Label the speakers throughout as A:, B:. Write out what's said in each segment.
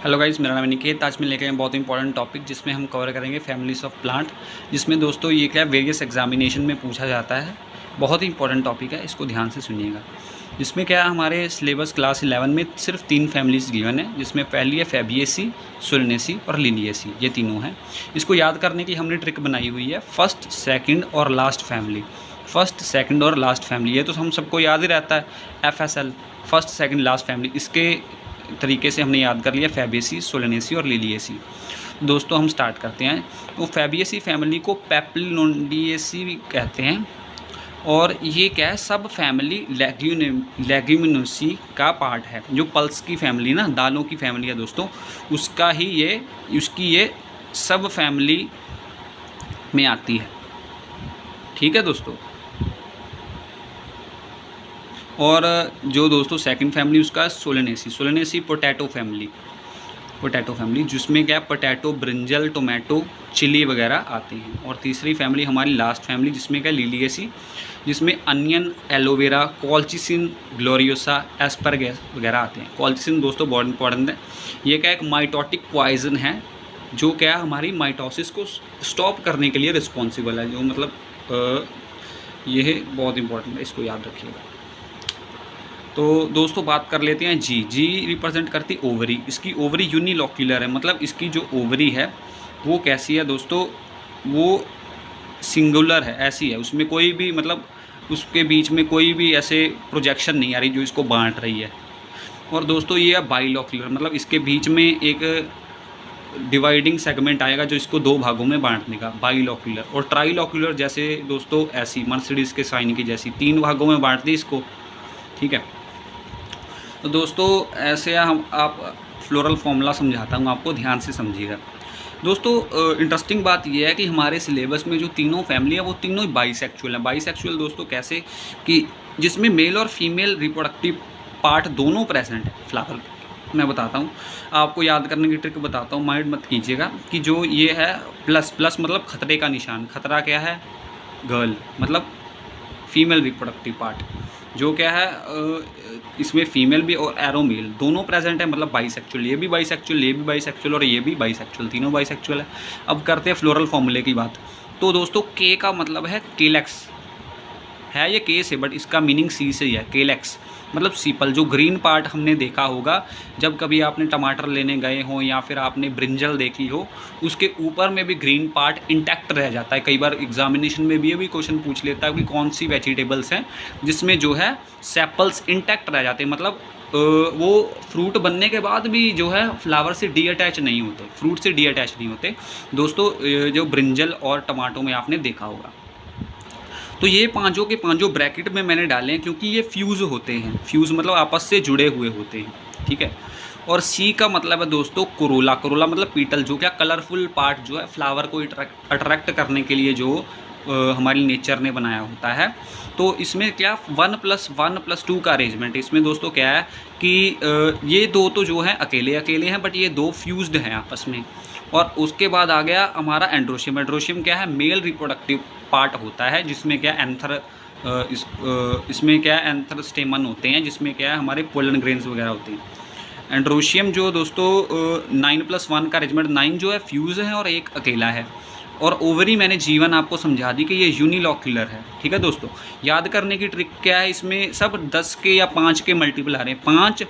A: Hello guys, मेरा नाम है निकेत। आज मैं लेकर आए बहुत इंपॉर्टेंट टॉपिक जिसमें हम कवर करेंगे फैमिलीज ऑफ प्लांट। जिसमें दोस्तों ये क्या वेरियस एग्जामिनेशन में पूछा जाता है। बहुत ही इंपॉर्टेंट टॉपिक है, इसको ध्यान से सुनिएगा। इसमें क्या हमारे सिलेबस क्लास 11 में सिर्फ 3 फैमिलीज गिवन है, जिसमें पहली है फैबिएसी, सोलेनेसी और लिलिएसी। ये तीनों हैं। इसको याद करने की हमने ट्रिक बनाई हुई है, फर्स्ट, सेकेंड और लास्ट फैमिली। फर्स्ट, सेकंड और लास्ट फैमिली, ये तो हम सबको याद ही रहता है, FSL, first second last family. इसके तरीके से हमने याद कर लिया फैबिएसी, सोलेनेसी और लिलिएसी। दोस्तों हम स्टार्ट करते हैं। तो फैबिएसी फैमिली को पेप्लिनोडिएसी भी कहते हैं, और ये क्या है, सब फैमिली लेग्यूमिनोसी का पार्ट है। जो पल्स की फैमिली ना, दालों की फैमिली है दोस्तों, उसका ही ये सब फैमिली में आती है। ठीक है दोस्तों। और जो दोस्तों सेकंड फैमिली उसका सोलेनेसी पोटैटो फैमिली, जिसमें क्या पोटैटो, ब्रिंजल, टोमेटो, चिली वगैरह आते हैं। और तीसरी फैमिली हमारी लास्ट फैमिली, जिसमें क्या लिलिएसी, जिसमें onion, aloe vera, colchicine, gloriosa, asparagus वगैरह आते हैं। कॉल्चिसिन दोस्तों बहुत इंपॉर्टेंट है। ये क्या एक माइटोटिक पॉइजन है, जो क्या हमारी माइटोसिस को स्टॉप करने के लिए रिस्पॉन्सिबल है। जो मतलब ये बहुत इंपॉर्टेंट है, इसको याद रखिएगा। तो दोस्तों बात कर लेते हैं जी रिप्रेजेंट करती ओवरी। इसकी ओवरी यूनिलोक्यूलर है, मतलब इसकी जो ओवरी है वो कैसी है दोस्तों, वो सिंगुलर है, ऐसी है। उसमें कोई भी मतलब उसके बीच में कोई भी ऐसे प्रोजेक्शन नहीं आ रही जो इसको बांट रही है। और दोस्तों ये है बाइलोक्यूलर, मतलब इसके बीच में एक डिवाइडिंग सेगमेंट आएगा जो इसको दो भागों में बांटने का, बाइलोक्यूलर। और ट्राइलोक्यूलर जैसे दोस्तों ऐसी मर्सिडीज़ के साइन की जैसी 3 भागों में बांट दी इसको। ठीक है। तो दोस्तों ऐसे आप फ्लोरल फॉर्मूला समझाता हूँ आपको, ध्यान से समझिएगा। दोस्तों इंटरेस्टिंग बात यह है कि हमारे सिलेबस में जो तीनों फैमिली है वो तीनों ही बाइसेक्चुअल है। बाइसेक्चुअल दोस्तों कैसे, कि जिसमें मेल और फीमेल रिप्रोडक्टिव पार्ट दोनों प्रेजेंट है फ्लावर। मैं बताता हूँ आपको, याद करने की ट्रिक बताता हूँ, माइंड मत कीजिएगा। कि जो ये है प्लस मतलब खतरे का निशान, खतरा क्या है, गर्ल, मतलब फीमेल रिप्रोडक्टिव पार्ट। जो क्या है इसमें फीमेल भी और एरो मेल दोनों प्रेजेंट है, मतलब बाइसेक्चुअल। ये भी बाइसेक्चुअल, ये भी बाइसेक्चुअल और ये भी बाइसेक्चुअल, तीनों बाइसेक्चुअल है। अब करते हैं फ्लोरल फॉर्मूले की बात। तो दोस्तों के का मतलब है केलेक्स है, ये के से, बट इसका मीनिंग सी से ही है। केलेक्स मतलब सीपल। जो ग्रीन पार्ट हमने देखा होगा जब कभी आपने टमाटर लेने गए हो या फिर आपने ब्रिंजल देखी हो, उसके ऊपर में भी ग्रीन पार्ट इंटैक्ट रह जाता है। कई बार एग्जामिनेशन में भी ये भी क्वेश्चन पूछ लेता है कि कौन सी वेजिटेबल्स हैं जिसमें जो है सेपल्स इंटैक्ट रह जाते हैं, मतलब वो फ्रूट बनने के बाद भी जो है फ्लावर से डी अटैच नहीं होते, फ्रूट से डी अटैच नहीं होते दोस्तों। जो ब्रिंजल और टमाटो में आपने देखा होगा। तो ये पांचों के पांचों ब्रैकेट में मैंने डाले हैं क्योंकि ये फ्यूज़ होते हैं। फ्यूज़ मतलब आपस से जुड़े हुए होते हैं। ठीक है। और सी का मतलब है दोस्तों कोरोला। कोरोला मतलब पीटल, जो क्या कलरफुल पार्ट जो है फ्लावर को अट्रैक्ट करने के लिए जो हमारी नेचर ने बनाया होता है। तो इसमें क्या 1+1+2 का अरेंजमेंट। इसमें दोस्तों क्या है कि ये दो तो जो है अकेले हैं, बट ये दो फ्यूज्ड हैं आपस में। और उसके बाद आ गया हमारा एंड्रोशियम। एंड्रोशियम क्या है, मेल रिप्रोडक्टिव पार्ट होता है, जिसमें क्या इसमें क्या एंथर स्टेमन होते हैं, जिसमें क्या है हमारे पोलन ग्रेन्स वगैरह होते हैं। एंड्रोशियम जो दोस्तों 9+1 का अरेंजमेंट, 9 जो है फ्यूज़ है और 1 अकेला है। और ओवरी मैंने जीवन आपको समझा दी कि ये यूनिलोक्यूलर है। ठीक है दोस्तों। याद करने की ट्रिक क्या है, इसमें सब 10 के या 5 के मल्टीपल आ रहे हैं। 5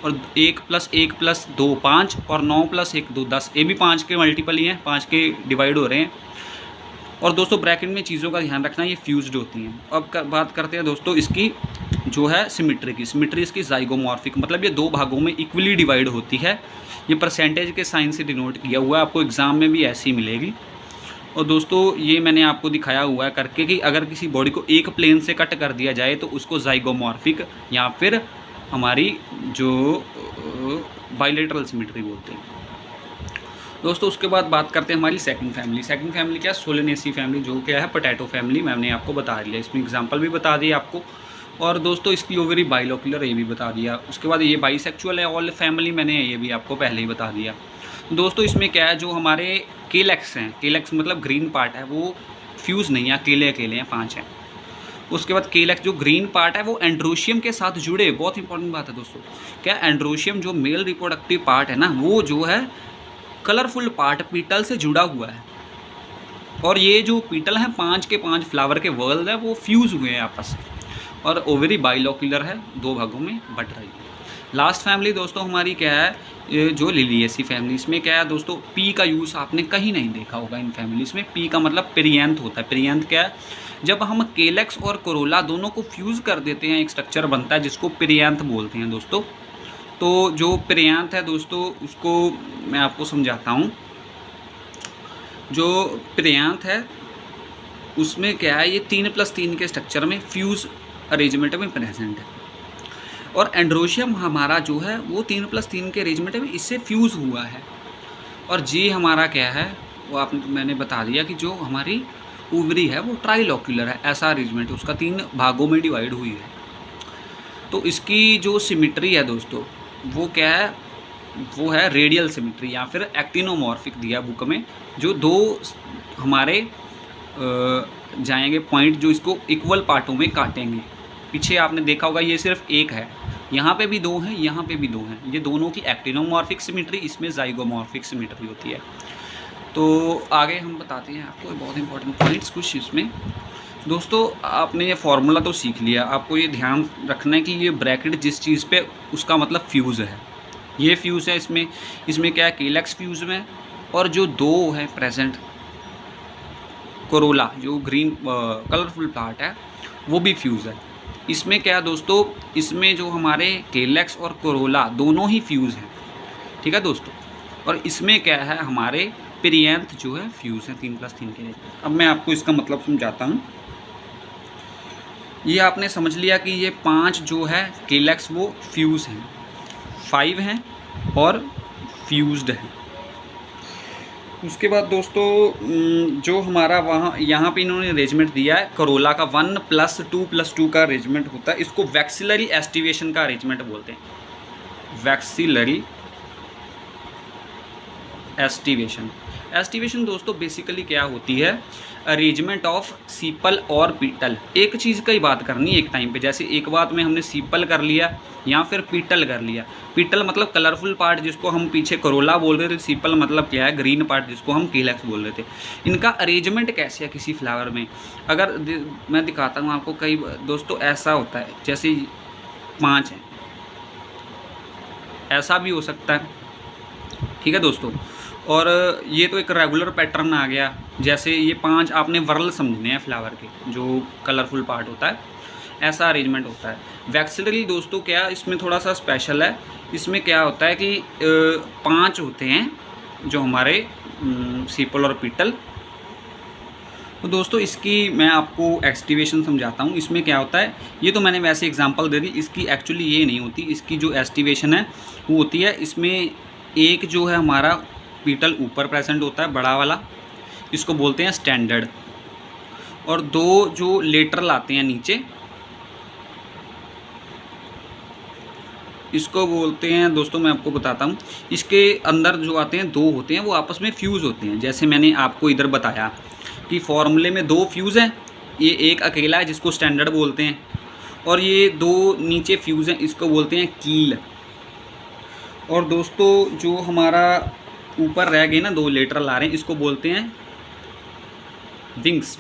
A: और 1+1+2 5 और 9+1 2 10, ये भी 5 के मल्टीपल ही हैं, 5 के डिवाइड हो रहे हैं। और दोस्तों ब्रैकेट में चीज़ों का ध्यान रखना, ये फ्यूज्ड होती हैं। अब बात करते हैं दोस्तों इसकी जो है सिमिट्री की। सिमिट्री इसकी जाइगोमॉर्फिक, मतलब ये 2 भागों में इक्वली डिवाइड होती है। ये परसेंटेज के साइन से डिनोट किया हुआ है, आपको एग्जाम में भी ऐसी मिलेगी। और दोस्तों ये मैंने आपको दिखाया हुआ है करके कि अगर किसी बॉडी को एक प्लेन से कट कर दिया जाए तो उसको जाइगोमॉर्फिक या फिर हमारी जो बाइलेटरल सिमिट्री बोलते हैं दोस्तों। उसके बाद बात करते हैं हमारी सेकंड फैमिली। सेकंड फैमिली क्या, सोलेनेसी फैमिली, जो क्या है पोटैटो फैमिली। मैंने आपको बता दिया, इसमें एग्जांपल भी बता दिया आपको। और दोस्तों इसकी ओवरी बाइलोक्यूलर, ये भी बता दिया। उसके बाद ये बाइसेक्चुअल है ऑल फैमिली, मैंने ये भी आपको पहले ही बता दिया। दोस्तों इसमें क्या है, जो हमारे केलेक्स हैं, केलेक्स मतलब ग्रीन पार्ट है, वो फ्यूज़ नहीं है, अकेले हैं, 5 हैं। उसके बाद केलेक्स जो ग्रीन पार्ट है वो एंड्रोशियम के साथ जुड़े, बहुत इंपॉर्टेंट बात है दोस्तों, क्या एंड्रोशियम जो मेल रिप्रोडक्टिव पार्ट है ना, वो जो है कलरफुल पार्ट पीटल से जुड़ा हुआ है। और ये जो पीटल हैं 5 के 5 फ्लावर के वर्ल्स है वो फ्यूज़ हुए हैं आपस में। और ओवरी बाइलोक्यूलर है, 2 भागों में बट रही है। लास्ट फैमिली दोस्तों हमारी क्या है, ये जो लिलिएसी फैमिली, इसमें क्या है दोस्तों, पी का यूज़ आपने कहीं नहीं देखा होगा इन फैमिलीज़ में। पी का मतलब पेरियंथ होता है। पेरियंथ क्या है, जब हम केलेक्स और कोरोला दोनों को फ्यूज़ कर देते हैं एक स्ट्रक्चर बनता है जिसको पेरियंथ बोलते हैं दोस्तों। तो जो पेरियंथ है दोस्तों उसको मैं आपको समझाता हूँ। जो पेरियंथ है उसमें क्या है, ये 3+3 के स्ट्रक्चर में फ्यूज़ अरेंजमेंट में प्रेजेंट है। और एंड्रोशियम हमारा जो है वो 3+3 के अरेंजमेंट में इससे फ्यूज़ हुआ है। और जी हमारा क्या है वो मैंने बता दिया कि जो हमारी ओवरी है वो ट्राइलोक्यूलर है, ऐसा अरेंजमेंट है, उसका 3 भागों में डिवाइड हुई है। तो इसकी जो सिमिट्री है दोस्तों वो क्या है, वो है रेडियल सिमिट्री या फिर एक्टिनोमॉर्फिक दिया बुक में, जो 2 हमारे जाएंगे पॉइंट जो इसको इक्वल पार्टों में काटेंगे। पीछे आपने देखा होगा ये सिर्फ एक है, यहाँ पे भी 2 हैं, यहाँ पे भी 2 हैं, ये दोनों की एक्टिनोमॉर्फिक सिमिट्री, इसमें जाइगोमॉर्फिक सिमिट्री होती है। तो आगे हम बताते हैं आपको बहुत इंपॉर्टेंट पॉइंट्स कुछ इसमें। दोस्तों आपने ये फार्मूला तो सीख लिया, आपको ये ध्यान रखना है कि ये ब्रैकेट जिस चीज़ पे उसका मतलब फ्यूज़ है, ये फ्यूज़ है। इसमें क्या है, केलेक्स फ्यूज़ में, और जो 2 है प्रेजेंट कोरोला जो ग्रीन कलरफुल पार्ट है वो भी फ्यूज़ है। इसमें क्या है दोस्तों, इसमें जो हमारे केलेक्स और कोरोला दोनों ही फ्यूज़ हैं, ठीक है दोस्तों। और इसमें क्या है, हमारे पेरियंथ जो है फ्यूज़ है 3+3 के लिए। अब मैं आपको इसका मतलब समझाता हूँ। ये आपने समझ लिया कि ये 5 जो है केलेक्स वो फ्यूज़ हैं, 5 हैं और फ्यूज्ड हैं। उसके बाद दोस्तों जो हमारा वहाँ यहाँ पे इन्होंने अरेंजमेंट दिया है कोरोला का 1+2+2 का अरेंजमेंट होता है। इसको वैक्सिलरी एस्टिवेशन का अरेंजमेंट बोलते हैं। वैक्सिलरी एस्टिवेशन दोस्तों बेसिकली क्या होती है, अरेंजमेंट ऑफ सीपल और पीटल। एक चीज़ का ही बात करनी है एक टाइम पे, जैसे एक बात में हमने सीपल कर लिया या फिर पीटल कर लिया। पीटल मतलब कलरफुल पार्ट जिसको हम पीछे कोरोला बोल रहे थे, सीपल मतलब क्या है, ग्रीन पार्ट जिसको हम केलेक्स बोल रहे थे। इनका अरेंजमेंट कैसे है किसी फ्लावर में, अगर मैं दिखाता हूँ आपको। कई दोस्तों ऐसा होता है, जैसे 5 हैं, ऐसा भी हो सकता है, ठीक है दोस्तों। और ये तो एक रेगुलर पैटर्न आ गया, जैसे ये 5 आपने वर्ल समझने हैं फ्लावर के, जो कलरफुल पार्ट होता है, ऐसा अरेंजमेंट होता है। वैक्सिलरी दोस्तों क्या, इसमें थोड़ा सा स्पेशल है। इसमें क्या होता है कि 5 होते हैं जो हमारे सीपल और पीटल। तो दोस्तों इसकी मैं आपको एस्टिवेशन समझाता हूँ। इसमें क्या होता है, ये तो मैंने वैसे एग्जांपल दे दी, इसकी एक्चुअली ये नहीं होती। इसकी जो एस्टिवेशन है वो होती है, इसमें एक जो है हमारा पीटल ऊपर प्रेजेंट होता है बड़ा वाला, इसको बोलते हैं स्टैंडर्ड, और 2 जो लेटरल आते हैं नीचे, इसको बोलते हैं दोस्तों, मैं आपको बताता हूँ। इसके अंदर जो आते हैं 2 होते हैं, वो आपस में फ्यूज़ होते हैं। जैसे मैंने आपको इधर बताया कि फॉर्मूले में 2 फ्यूज़ हैं, ये एक अकेला है जिसको स्टैंडर्ड बोलते हैं, और ये 2 नीचे फ्यूज़ हैं, इसको बोलते हैं कील। और दोस्तों जो हमारा ऊपर रह गए ना 2 लेटरल आ रहे हैं, इसको बोलते हैं विंग्स।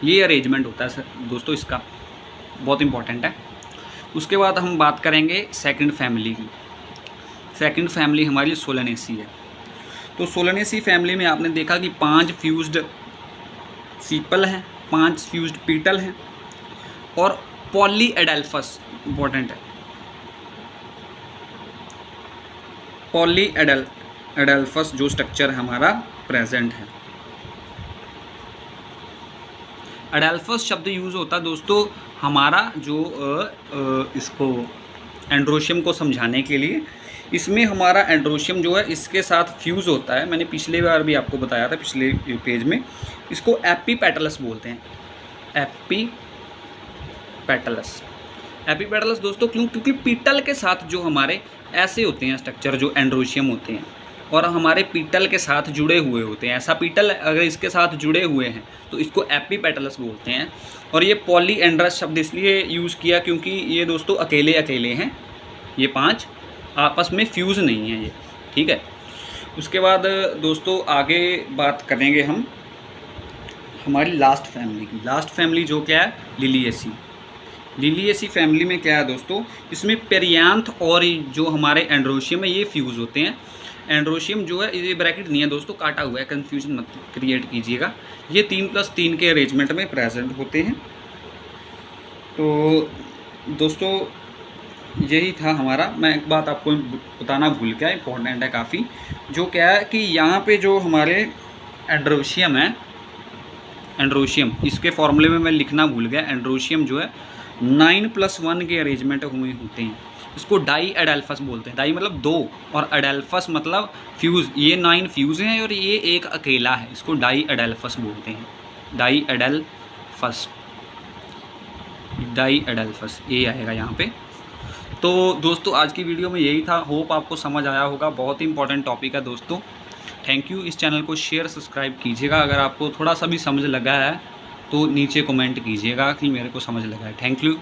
A: ये अरेंजमेंट होता है सर दोस्तों, इसका बहुत इंपॉर्टेंट है। उसके बाद हम बात करेंगे सेकंड फैमिली की। सेकंड फैमिली हमारी सोलेनेसी है। तो सोलेनेसी फैमिली में आपने देखा कि 5 फ्यूज्ड सीपल हैं, 5 फ्यूज्ड पीटल हैं, और पॉलीएडेल्फस इंपॉर्टेंट है, पॉलीएडेल्फस जो स्ट्रक्चर हमारा प्रेजेंट है। एडेल्फस शब्द यूज़ होता है दोस्तों हमारा जो इसको एंड्रोशियम को समझाने के लिए। इसमें हमारा एंड्रोशियम जो है इसके साथ फ्यूज़ होता है। मैंने पिछले बार भी आपको बताया था, पिछले पेज में। इसको एपीपेटलस बोलते हैं, एपीपेटलस दोस्तों क्यों, क्योंकि पीटल के साथ जो हमारे ऐसे होते हैं स्ट्रक्चर जो एंड्रोशियम होते हैं, और हमारे पीटल के साथ जुड़े हुए होते हैं। ऐसा पीटल अगर इसके साथ जुड़े हुए हैं तो इसको एपीपेटलस बोलते हैं। और ये पॉलीएंड्रस शब्द इसलिए यूज़ किया क्योंकि ये दोस्तों अकेले अकेले हैं, ये 5 आपस में फ्यूज़ नहीं है ये, ठीक है। उसके बाद दोस्तों आगे बात करेंगे हम हमारी लास्ट फैमिली की। लास्ट फैमिली जो क्या है, लिलिएसी। लिलिएसी फैमिली में क्या है दोस्तों, इसमें पेरियांथ और जो हमारे एंड्रोशियम है ये फ्यूज़ होते हैं। एंड्रोशियम जो है ये ब्रैकेट नहीं है दोस्तों, काटा हुआ है, कन्फ्यूजन मत क्रिएट कीजिएगा। ये 3+3 के अरेंजमेंट में प्रेजेंट होते हैं। तो दोस्तों यही था हमारा। मैं एक बात आपको बताना भूल गया, इंपॉर्टेंट है काफ़ी, जो क्या है कि यहाँ पे जो हमारे एंड्रोशियम है, एंड्रोशियम इसके फॉर्मूले में मैं लिखना भूल गया। एंड्रोशियम जो है 9+1 के अरेंजमेंट हुए होते हैं। इसको डाई एडेल्फस बोलते हैं। डाई मतलब 2 और एडेल्फस मतलब फ्यूज़। ये 9 फ्यूज़ हैं और ये एक अकेला है, इसको डाई एडेल्फस बोलते हैं। डाई एडेल्फस, डाई एडेल्फस ये आएगा यहाँ पे। तो दोस्तों आज की वीडियो में यही था, होप आपको समझ आया होगा। बहुत ही इंपॉर्टेंट टॉपिक है दोस्तों। Thank you. इस चैनल को शेयर सब्सक्राइब कीजिएगा। अगर आपको थोड़ा सा भी समझ लगा है तो नीचे कमेंट कीजिएगा कि मेरे को समझ लगा है। Thank you.